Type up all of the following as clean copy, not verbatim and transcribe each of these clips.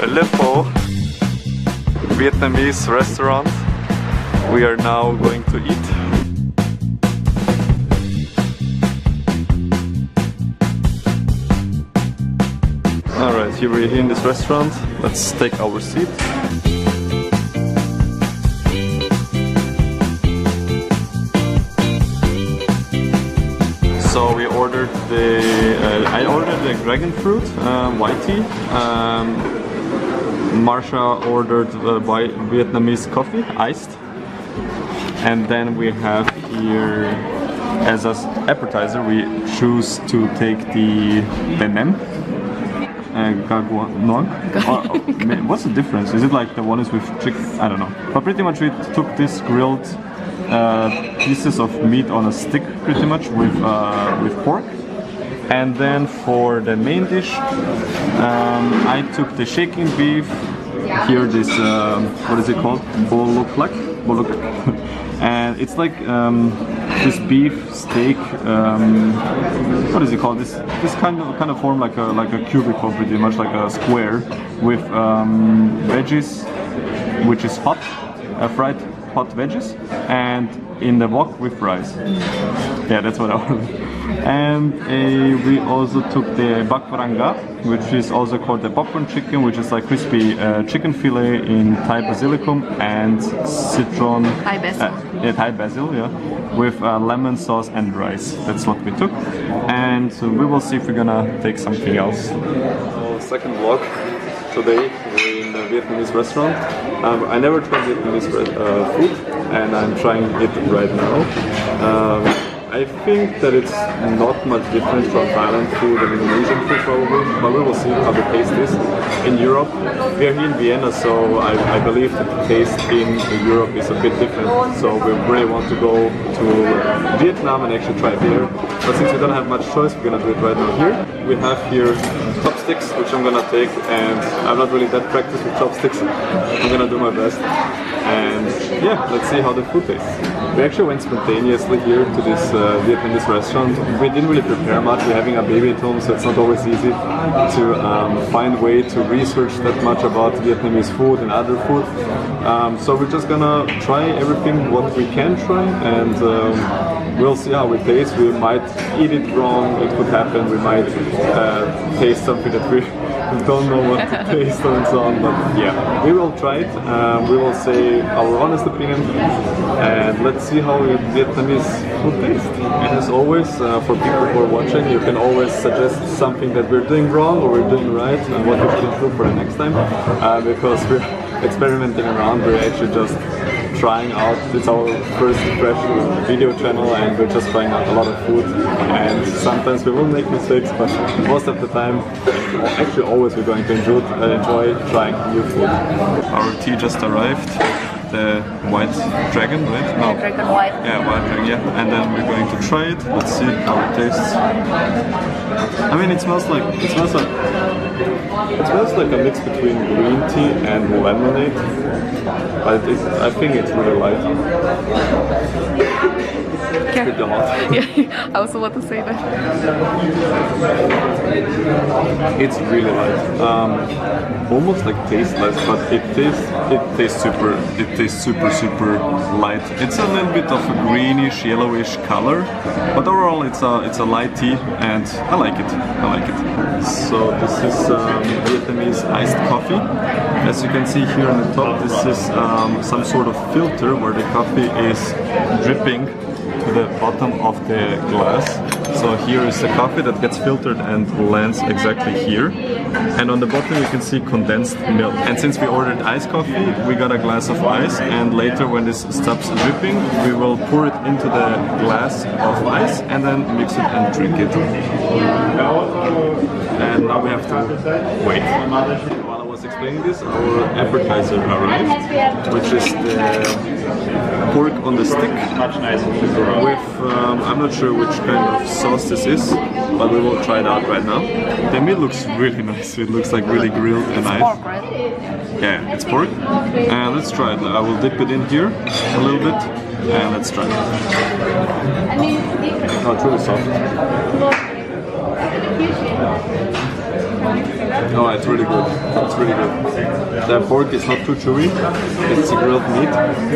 Aleppo Vietnamese restaurant. We are now going to eat. Alright, here we're in this restaurant. Let's take our seat. So we ordered I ordered the dragon fruit, white tea. Marsha ordered white Vietnamese coffee, iced. And then we have here, as an appetizer, we choose to take the nem. What's the difference? Is it like the one is with chicken? I don't know. But pretty much we took this grilled pieces of meat on a stick, pretty much with pork. And then for the main dish, I took the shaking beef. Here this what is it called? Boloklak. And it's like this beef steak. What is it called? This kind of form like a cubicle, pretty much like a square, with veggies, which is hot, fried hot veggies, and in the wok with rice. Yeah, that's what I ordered. And we also took the bakwaranga, which is also called the popcorn chicken, which is like crispy chicken fillet in Thai basilicum and citron. Thai basil. Thai basil, yeah, with lemon sauce and rice. That's what we took. And so we will see if we're gonna take something else. So, second vlog. Today we're in a Vietnamese restaurant. I never tried Vietnamese food, and I'm trying it right now. I think that it's not much different from Thailand food and Indonesian food probably, but we will see how the taste is. In Europe, we are here in Vienna, so I believe that the taste in Europe is a bit different. So we really want to go to Vietnam and actually try it there. But since we don't have much choice, we're gonna do it right now here. We have here chopsticks, which I'm gonna take, and I'm not really that practiced with chopsticks. I'm gonna do my best. And yeah, let's see how the food tastes. We actually went spontaneously here to this Vietnamese restaurant. We didn't really prepare much. We're having a baby at home, so it's not always easy to find a way to research that much about Vietnamese food and other food. So we're just gonna try everything what we can try, and we'll see how it tastes. We might eat it wrong, it could happen. We might taste something that we don't know what to taste and so on, but yeah, we will try it. We will say our honest opinion, and let's see how Vietnamese food tastes. And as always, for people who are watching, you can always suggest something that we're doing wrong or we're doing right and what we should improve for the next time, because we're experimenting around. We're actually just trying out. It's our first fresh video channel, and we're just trying out a lot of food, and sometimes we will make mistakes, but most of the time, actually always, we're going to enjoy trying new food. Our tea just arrived. The white dragon, right? No. Dragon white. Yeah, white dragon, yeah. And then we're going to try it. Let's see how it tastes. I mean, it smells like a mix between green tea and lemonade. But I think it's really light. It's pretty hot. Yeah, I was about to say that. It's really light. Almost like tasteless, but it tastes super light. It's a little bit of a greenish, yellowish color, but overall it's a light tea, and I like it. So this is Vietnamese iced coffee. As you can see here on the top, this is some sort of filter where the coffee is dripping to the bottom of the glass. So here is the coffee that gets filtered and lands exactly here. And on the bottom you can see condensed milk. And since we ordered iced coffee, we got a glass of ice, and later when this stops dripping, we will pour it into the glass of ice and then mix it and drink it. And now we have to wait. While I was explaining this, our appetizer arrived, which is the pork on the stick with, I'm not sure which kind of sauce this is, but we will try it out right now. The meat looks really nice. It looks like really grilled and nice. Pork, right? Yeah, it's pork. And let's try it. I will dip it in here a little bit, and let's try it. Oh, it's really soft. it's really good. It's really good. The pork is not too chewy. It's a grilled meat.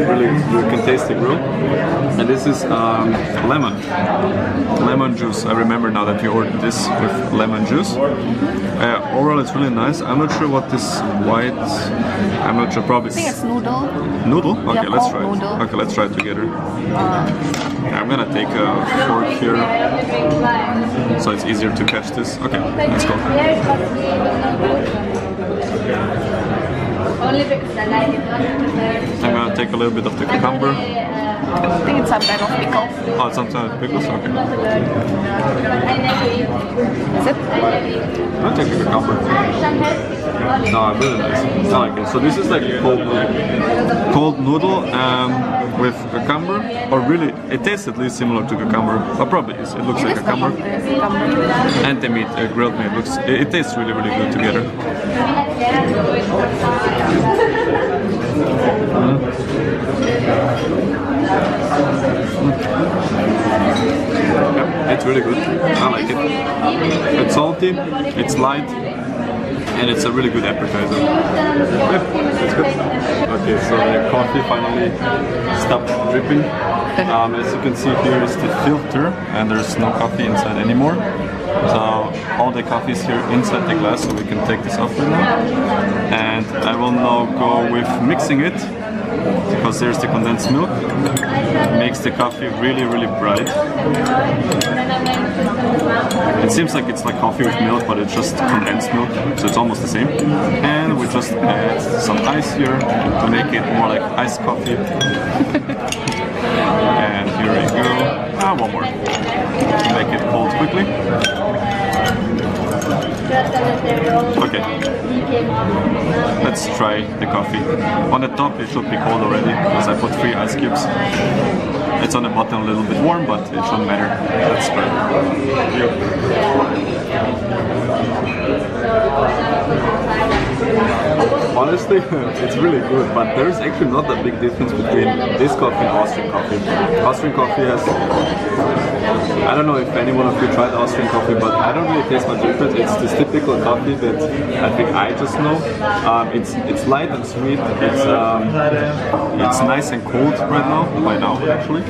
Really, you can taste the grill. And this is lemon juice. I remember now that we ordered this with lemon juice. Overall, it's really nice. I'm not sure what this white. I'm not sure. Probably. I think it's noodle. Noodle? Okay, Yeah, let's pork try it. noodle. Okay, let's try it together. I'm gonna take a fork here, so it's easier to catch this. Okay, let's go. I'm gonna take a little bit of the cucumber. I think it's some type of pickle. Oh, some kind of pickles? Okay. Is it? I'll take the cucumber. No, really nice. I like it. So this is like cold noodle with cucumber, or really, it tastes at least similar to cucumber, but probably is. It looks like cucumber. And the meat, grilled meat, it tastes really, really good together. Yeah, it's really good. I like it. It's salty, it's light, and it's a really good appetizer. Yeah, it's good. Okay, so the coffee finally stopped dripping. As you can see, here is the filter, and there's no coffee inside anymore. So all the coffee is here inside the glass, so we can take this off right now. And I will now go with mixing it, because there's the condensed milk. It makes the coffee really, really bright. It seems like it's like coffee with milk, but it's just condensed milk, so it's almost the same. And we just add some ice here to make it more like iced coffee. And here we go. One more. To make it cold quickly. Okay, let's try the coffee. On the top it should be cold already, because I put 3 ice cubes. It's on the bottom a little bit warm, but it shouldn't matter. Let's try it. Honestly, it's really good, but there's actually not a big difference between this coffee and Austrian coffee. Austrian coffee has... I don't know if any one of you tried Austrian coffee, but I don't really taste much difference. It's this typical coffee that I think I just know. It's light and sweet. It's nice and cold right now. By now, actually.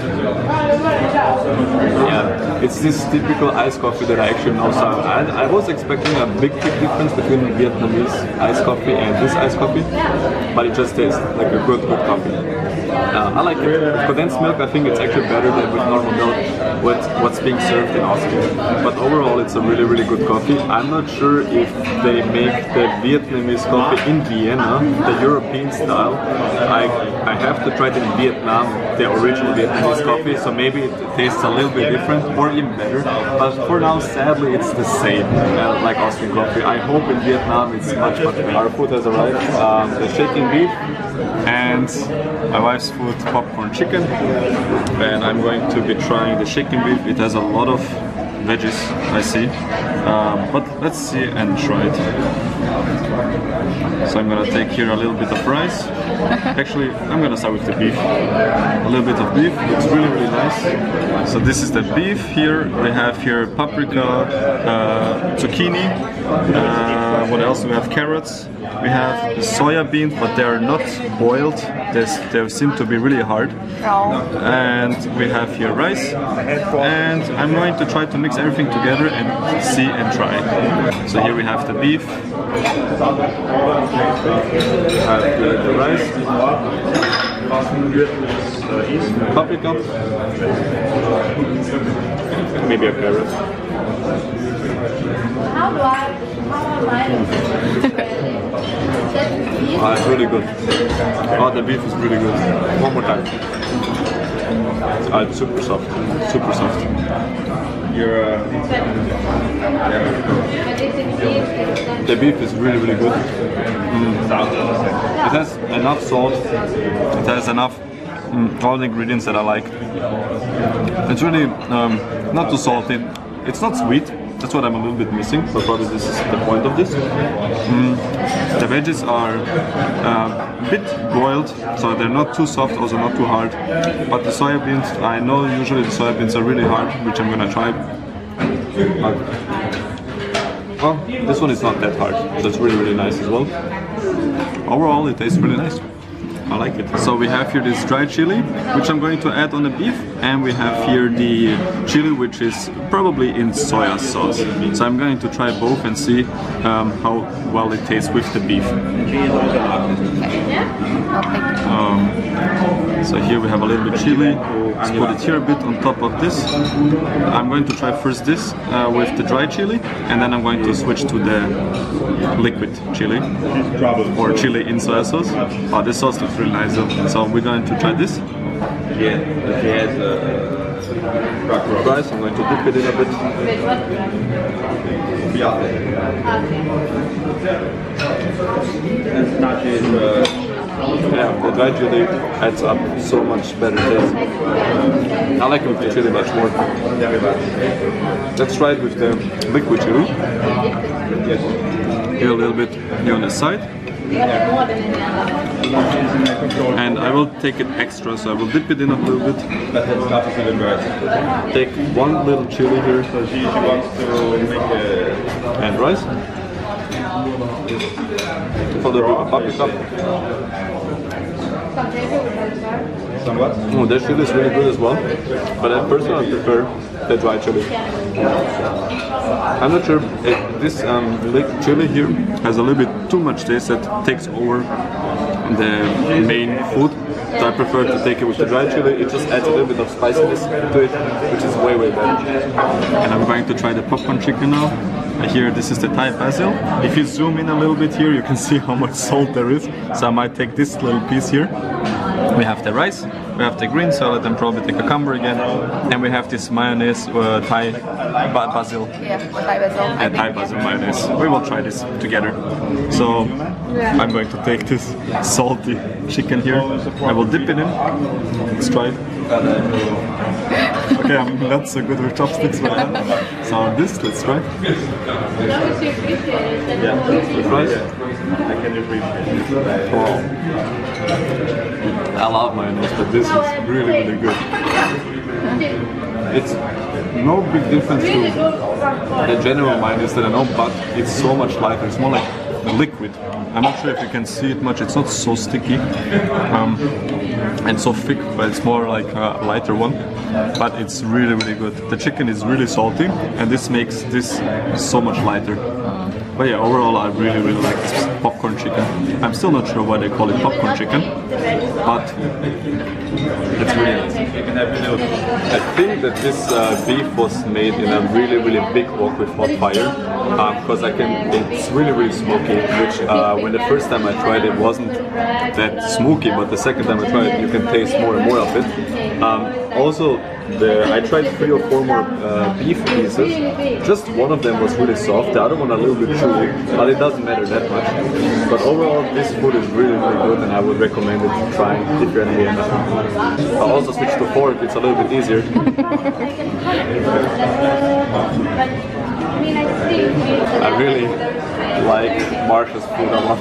Yeah, it's this typical iced coffee that I actually know. So I was expecting a big difference between Vietnamese iced coffee and this iced coffee, but it just tastes like a good coffee. I like it. With condensed milk, I think it's actually better than with normal milk, with what's being served in Austria. But overall, it's a really, really good coffee. I'm not sure if they make the Vietnamese coffee in Vienna, the European style. I have to try it in Vietnam, the original Vietnamese coffee, so maybe it tastes a little bit different or even better. But for now, sadly, it's the same, like Austrian coffee. I hope in Vietnam it's much, much better. Our food has arrived. The shaking beef and my wife's food, popcorn chicken, and I'm going to be trying the shaking beef. It has a lot of veggies, I see, but let's see and try it. So I'm gonna take here a little bit of rice. Actually, I'm gonna start with the beef. A little bit of beef, looks really, really nice. So this is the beef. Here we have here paprika, zucchini. What else? We have carrots. We have soya beans, but they are not boiled. They seem to be really hard. And we have here rice. And I'm going to try to mix everything together and see and try. So here we have the beef. The rice. Paprika. Maybe a carrot. Oh, it's really good. Oh, the beef is really good. One more time. Oh, it's super soft. Super soft. The beef is really, really good. It has enough salt. It has enough all the ingredients that I like. It's really not too salty. It's not sweet. That's what I'm a little bit missing, so probably this is the point of this. The veggies are a bit boiled, so they're not too soft, also not too hard. But the soya beans, I know usually the soya beans are really hard, which I'm gonna try. Oh, this one is not that hard, so it's really nice as well. Overall, it tastes really nice. I like it. So we have here this dry chili, which I'm going to add on the beef, and we have here the chili, which is probably in soya sauce. So I'm going to try both and see how well it tastes with the beef. So here we have a little bit chili. Let's put it here a bit on top of this. I'm going to try first this with the dry chili, and then I'm going to switch to the liquid chili, or chili in soya sauce. Oh, this sauce looks really nice though. So we're going to try this. Rice, I'm going to dip it in a bit. Yeah, the dry chili adds up so much better taste. I like it with the chili much more. Let's try it with the liquid chili. Here a little bit here on the side. And I will take it extra, so I will dip it in a little bit. Take one little chili here. So she wants to make and rice. For the paprika. Oh, that chili is really good as well, but I personally prefer the dry chili. I'm not sure if this chili here has a little bit too much taste that takes over the main food. So I prefer to take it with the dry chili. It just adds a little bit of spiciness to it, which is way better. And I'm going to try the popcorn chicken now. Here, this is the Thai basil. If you zoom in a little bit here, you can see how much salt there is. So I might take this little piece here. We have the rice, we have the green salad, and probably the cucumber again. And we have this mayonnaise, Thai basil. Yeah, Thai basil. And Thai basil mayonnaise. We will try this together. So I'm going to take this salty chicken here. I will dip it in. Let's try it. Okay, I'm not so good with chopsticks, but so this, let's try. Yeah, with rice. I can appreciate. Wow. I love mayonnaise, but this is really good. It's no big difference to the general mayonnaise that I know, but it's so much lighter. It's more like a liquid. I'm not sure if you can see it much. It's not so sticky and so thick, but it's more like a lighter one. But it's really good. The chicken is really salty, and this makes this so much lighter. But yeah, overall I really like this popcorn chicken. I'm still not sure why they call it popcorn chicken, but it's really nice. I think that this beef was made in a really big wok with hot fire, because it's really smoky, which when the first time I tried it wasn't that smoky, but the second time I tried it you can taste more and more of it. Also, I tried 3 or 4 more beef pieces. Just one of them was really soft, the other one a little bit chewy, but it doesn't matter that much. But overall, this food is really good, and I would recommend it trying if you're in Vienna. I also switched to fork, it's a little bit easier. I really like Marsha's food a lot.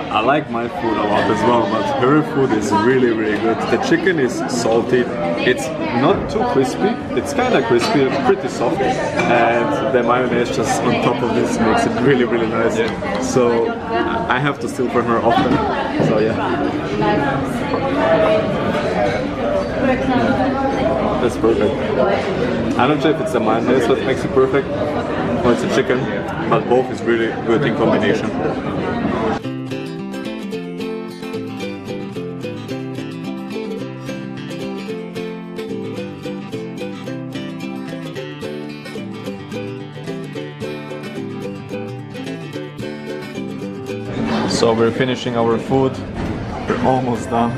I like my food a lot as well, but her food is really good. The chicken is salty, it's not too crispy, it's kind of crispy, pretty soft, and the mayonnaise just on top of this makes it really nice. So I have to steal from her often, so yeah. That's perfect. I'm not sure if it's the mayonnaise that makes it perfect, or it's the chicken, but both is really good in combination. So we're finishing our food, we're almost done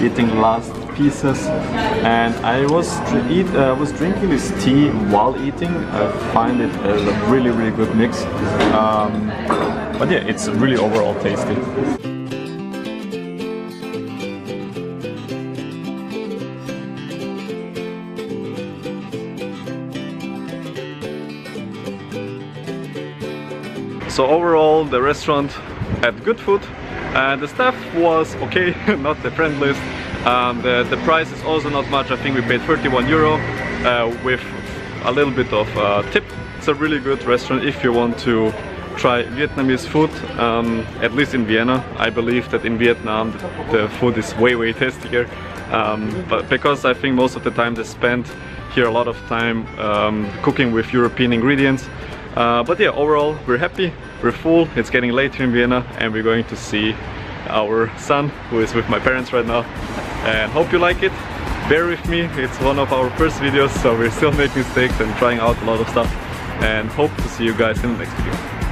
eating the last pieces, and I was drinking this tea while eating. I find it as a really good mix, but yeah, it's really overall tasty. So overall, the restaurant had good food, and the staff was okay, not the friendliest. The price is also not much. I think we paid €31 with a little bit of tip, it's a really good restaurant if you want to try Vietnamese food, at least in Vienna. I believe that in Vietnam the food is way tastier, but because I think most of the time they spend here a lot of time cooking with European ingredients. But yeah, overall we're happy, we're full, it's getting late here in Vienna, and we're going to see our son, who is with my parents right now, and hope you like it. Bear with me, it's one of our first videos, so we're still making mistakes and trying out a lot of stuff, and hope to see you guys in the next video.